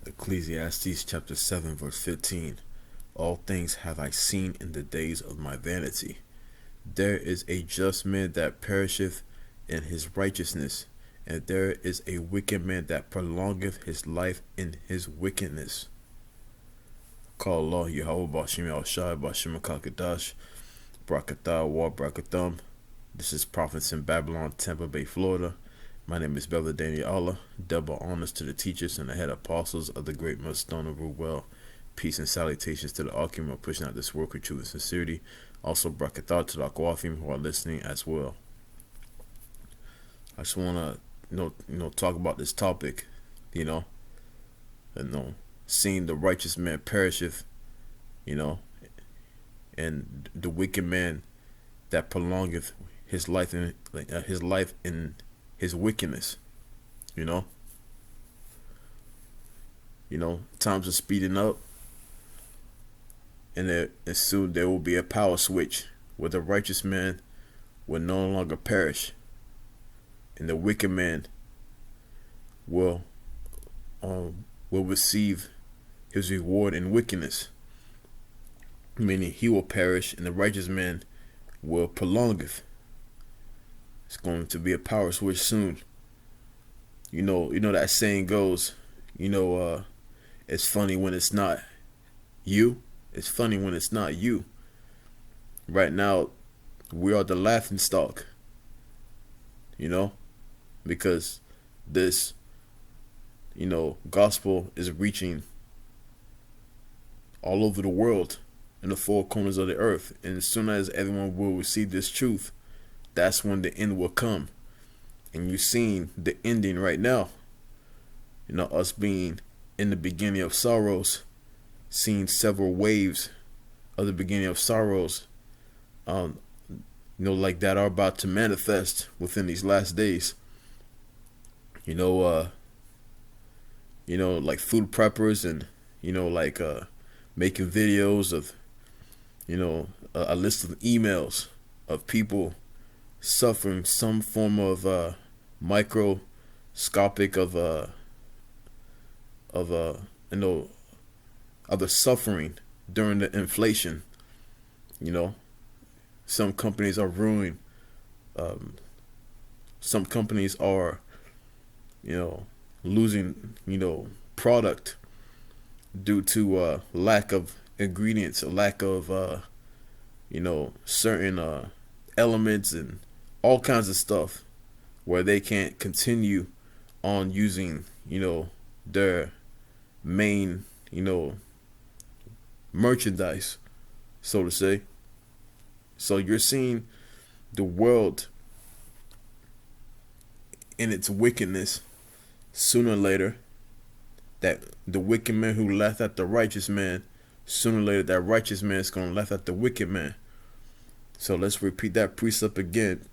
Ecclesiastes chapter 7 verse 15. All things have I seen in the days of my vanity. There is a just man that perisheth in his righteousness, and there is a wicked man that prolongeth his life in his wickedness. Call Allah Yahweh Bashim Al Shai Bashim Kakadash Brakatah War Brakathum. This is Prophets in Babylon, Tampa Bay, Florida. My name is Brother Daniel Allah. Double honors to the teachers and the head apostles of the great millstone of Ruwell. Peace and salutations to the Akim pushing out this work with truth and sincerity. Also, Brakatah to the Akwafim who are listening as well. I just want to talk about this topic, seeing the righteous man perisheth, and the wicked man that prolongeth his life in his wickedness. Times are speeding up, and soon there will be a power switch where the righteous man will no longer perish, and the wicked man will receive his reward in wickedness. Meaning he will perish, and the righteous man will prolongeth. It's going to be a power switch soon. You know that saying goes, it's funny when it's not you. It's funny when it's not you. Right now, we are the laughing stock. Because this, gospel is reaching all over the world in the four corners of the earth. And as soon as everyone will receive this truth, that's when the end will come. And you're seeing the ending right now. Us being in the beginning of sorrows, seeing several waves of the beginning of sorrows, like that are about to manifest within these last days. Like food preppers and, making videos of, a list of emails of people suffering some form of microscopic of the suffering during the inflation. Some companies are ruining. Some companies are, losing, product due to lack of ingredients, a lack of, certain elements and all kinds of stuff, where they can't continue on using, their main, merchandise, so to say. So you're seeing the world in its wickedness. Sooner or later, that the wicked man who laughed at the righteous man, sooner or later that righteous man is going to laugh at the wicked man. So let's repeat that precept again.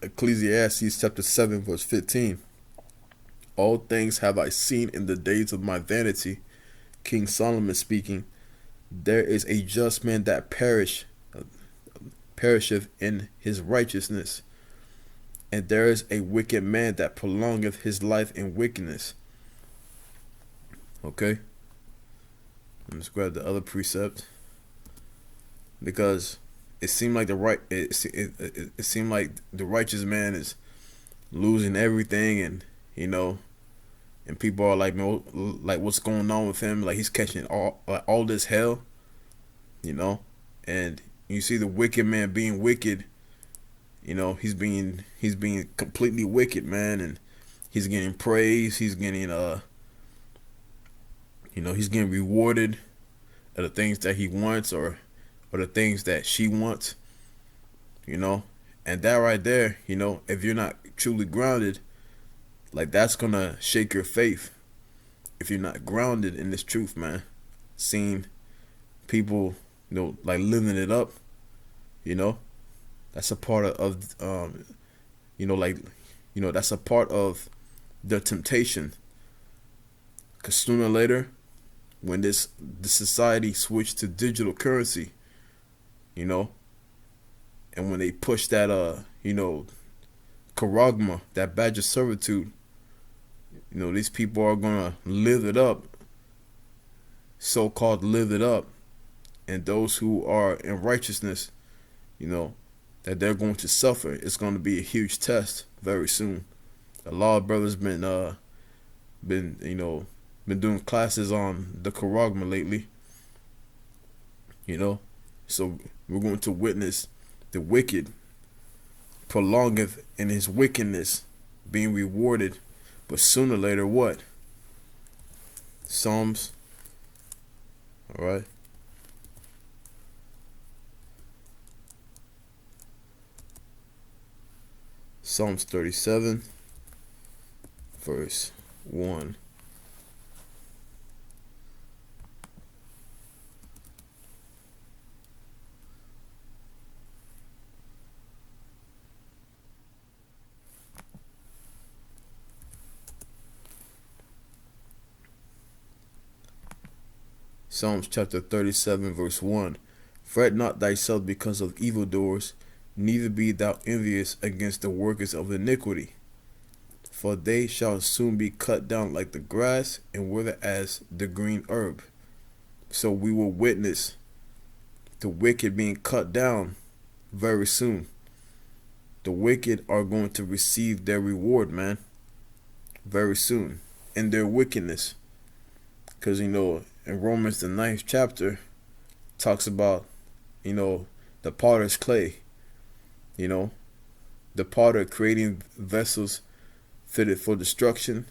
Ecclesiastes chapter 7 verse 15. All things have I seen in the days of my vanity. King Solomon speaking. There is a just man that perisheth in his righteousness, and there is a wicked man that prolongeth his life in wickedness. Okay, let's grab the other precept, because it seemed like it seemed like the righteous man is losing everything, and and people are like, no, like, what's going on with him? Like, he's catching all this hell, and you see the wicked man being wicked. He's being completely wicked, man, and he's getting praise. He's getting he's getting rewarded of the things that he wants, or the things that she wants. And that right there, if you're not truly grounded, like, that's gonna shake your faith. If you're not grounded in this truth, man, seeing people, like, living it up, that's a part of that's a part of the temptation. Because sooner or later, when the society switched to digital currency, and when they push that charagma, that badge of servitude, these people are gonna live it up so-called live it up, and those who are in righteousness, you know, that they're going to suffer. It's going to be a huge test very soon. A lot of brothers been been doing classes on the charagma lately, you know. So we're going to witness the wicked prolongeth in his wickedness being rewarded, but sooner or later what? Psalms, all right. Psalms 37, verse 1. Psalms chapter 37, verse 1. Fret not thyself because of evildoers, neither be thou envious against the workers of iniquity. For they shall soon be cut down like the grass and wither as the green herb. So we will witness the wicked being cut down very soon. The wicked are going to receive their reward, man, very soon in their wickedness. Because, in Romans, the 9th chapter, talks about, the potter's clay, the potter creating vessels fitted for destruction,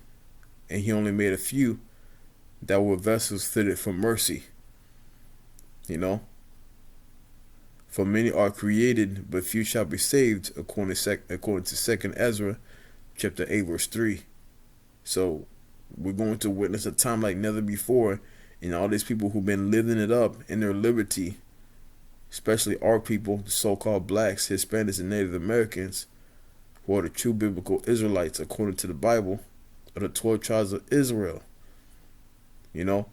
and he only made a few that were vessels fitted for mercy. For many are created, but few shall be saved, according to 2nd Ezra, chapter 8, verse 3. So we're going to witness a time like never before, and all these people who've been living it up in their liberty, especially our people, the so-called blacks, Hispanics, and Native Americans, who are the true biblical Israelites according to the Bible, are the 12 tribes of Israel. The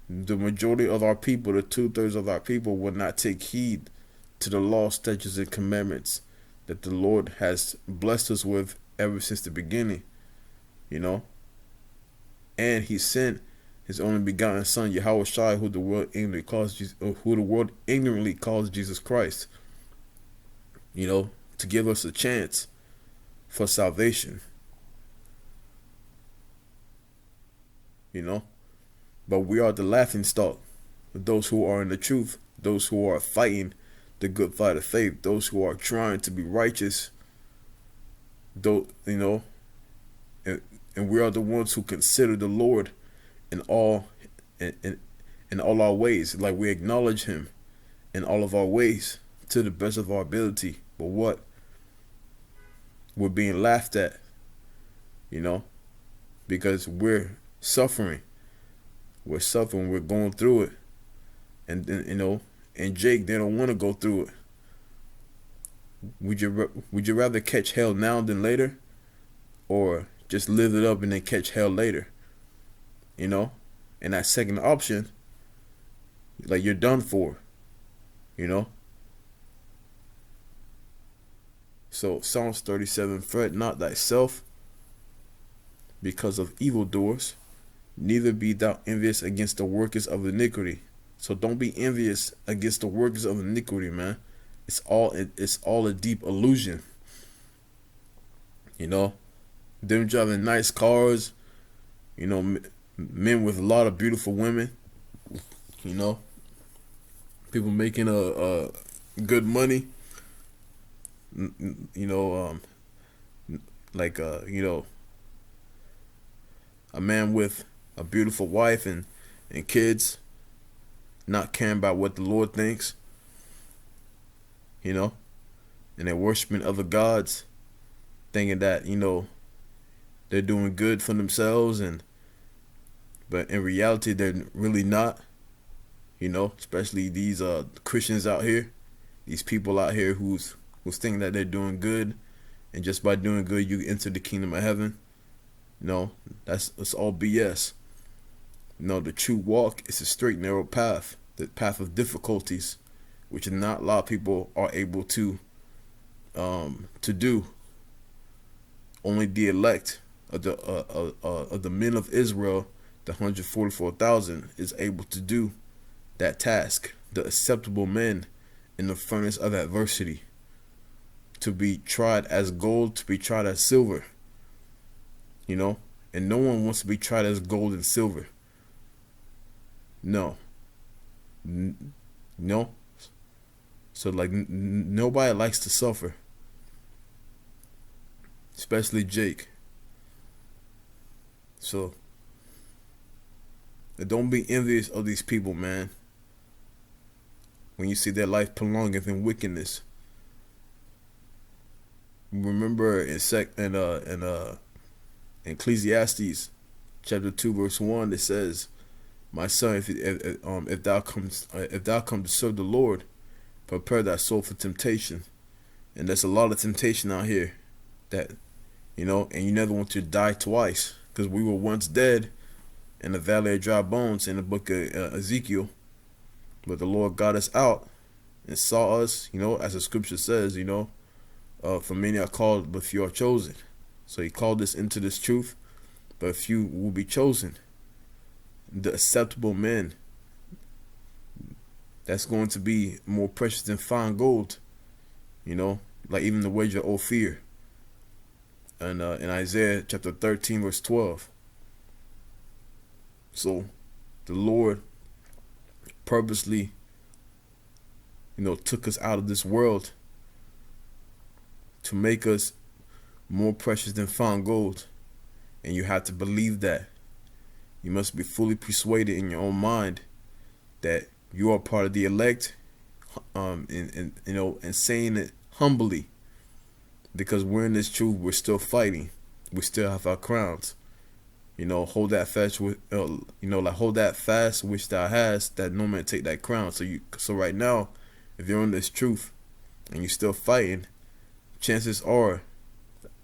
majority of our people, the 2/3 of our people, will not take heed to the law, statutes, and commandments that the Lord has blessed us with ever since the beginning. And He sent His only begotten Son, Yahweh Shai, who the world ignorantly calls Jesus Christ. To give us a chance for salvation. But we are the laughing stock of those who are in the truth, those who are fighting the good fight of faith, those who are trying to be righteous, and we are the ones who consider the Lord in all our ways. Like, we acknowledge Him in all of our ways to the best of our ability. But what? We're being laughed at, because we're suffering. We're suffering. We're going through it. And and Jake, they don't want to go through it. Would you rather catch hell now than later? Or just live it up and then catch hell later? And that second option, like, you're done for. So Psalms 37, fret not thyself because of evildoers, neither be thou envious against the workers of iniquity. So don't be envious against the workers of iniquity, man. It's all a deep illusion. Them driving nice cars, men with a lot of beautiful women, people making a good money, like a man with a beautiful wife and kids, not caring about what the Lord thinks, and they're worshiping other gods, thinking that they're doing good for themselves, but in reality they're really not. Especially these Christians out here, these people out here who's thinking that they're doing good, and just by doing good you enter the kingdom of heaven. It's all BS. The true walk is a straight, narrow path, the path of difficulties, which not a lot of people are able to do. Only the elect of the men of Israel the 144,000 is able to do that task. The acceptable men in the furnace of adversity, to be tried as gold, to be tried as silver, you know? And no one wants to be tried as gold and silver. No. No. So, like, nobody likes to suffer, especially Jake. So, don't be envious of these people, man. When you see their life prolongeth in wickedness. Remember in Ecclesiastes chapter 2 verse 1, it says, "My son, if thou come to serve the Lord, prepare thy soul for temptation." And there's a lot of temptation out here, that, and you never want to die twice, because we were once dead in the valley of dry bones in the book of Ezekiel. But the Lord got us out and saw us, as the scripture says, for many are called, but few are chosen. So he called us into this truth, but few will be chosen. The acceptable men, that's going to be more precious than fine gold, like even the wage of Ophir. And in Isaiah chapter 13 verse 12. So the Lord purposely, took us out of this world to make us more precious than fine gold. And you have to believe that. You must be fully persuaded in your own mind that you are part of the elect, and saying it humbly, because we're in this truth. We're still fighting. We still have our crowns. Hold that fast with, hold that fast which thou hast, that no man take that crown. So right now, if you're in this truth and you're still fighting,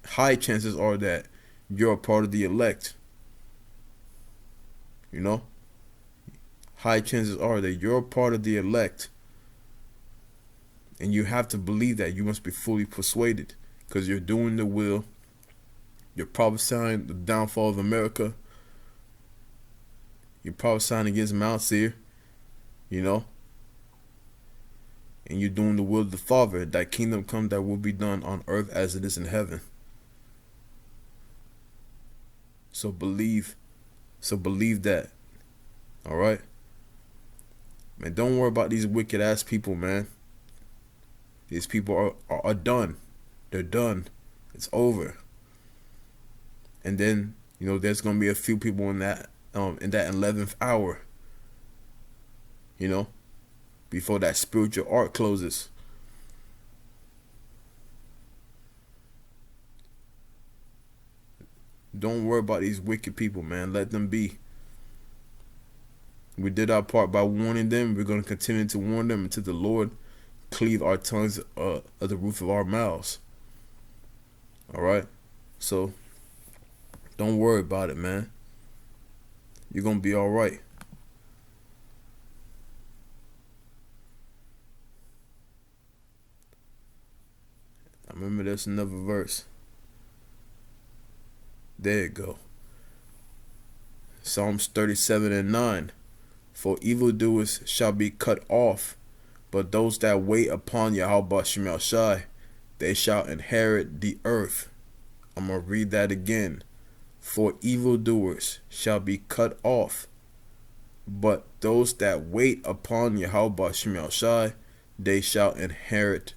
high chances are that you're a part of the elect. High chances are that you're a part of the elect. And you have to believe that. You must be fully persuaded, because you're doing the will. You're prophesying the downfall of America. You're prophesying against Mount Seir, and you're doing the will of the Father. Thy kingdom come, that will be done on earth as it is in heaven. So believe that. All right, man. Don't worry about these wicked ass people, man. These people are done. They're done. It's over. And then, there's gonna be a few people in that 11th hour, before that spiritual arc closes. Don't worry about these wicked people, man. Let them be. We did our part by warning them. We're going to continue to warn them until the Lord cleave our tongues of the roof of our mouths. All right? So, don't worry about it, man. You're going to be all right. I remember there's another verse. There you go. Psalms 37:9. For evildoers shall be cut off, but those that wait upon Yahweh Shemel Shai, they shall inherit the earth. I'm going to read that again. For evildoers shall be cut off, but those that wait upon Yahweh Shemel Shai, they shall inherit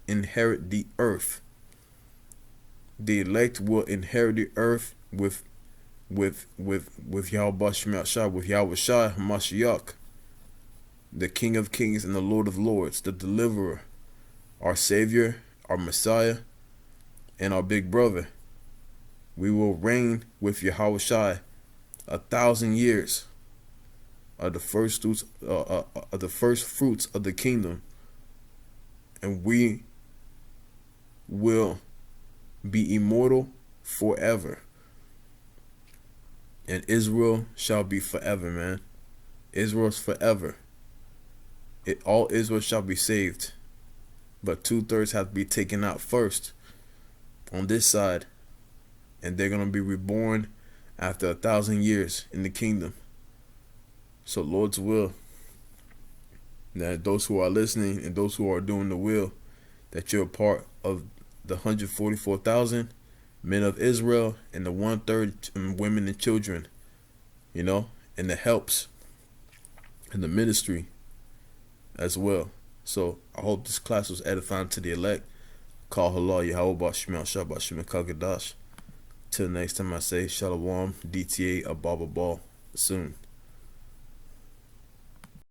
the earth. The elect will inherit the earth with Yahweh Shemel Shai, with Yahweh Shai Hamashiach, the King of Kings and the Lord of Lords, the Deliverer, our Savior, our Messiah, and our Big Brother. We will reign with Yahweh Shai 1,000 years of the first fruits of the kingdom, and we will be immortal forever. And Israel shall be forever, man. Israel's forever. All Israel shall be saved, but 2/3 have to be taken out first on this side, and they're gonna be reborn after 1,000 years in the kingdom. So Lord's will that those who are listening and those who are doing the will, that you're a part of the 144,000 men of Israel and the 1/3 women and children, and the helps and the ministry as well. So I hope this class was edifying to the elect. Call halal Yahweh Shemel Shabbat Shemek Kagadash. Till next time I say Shalom, DTA, Ababa Ball. Soon.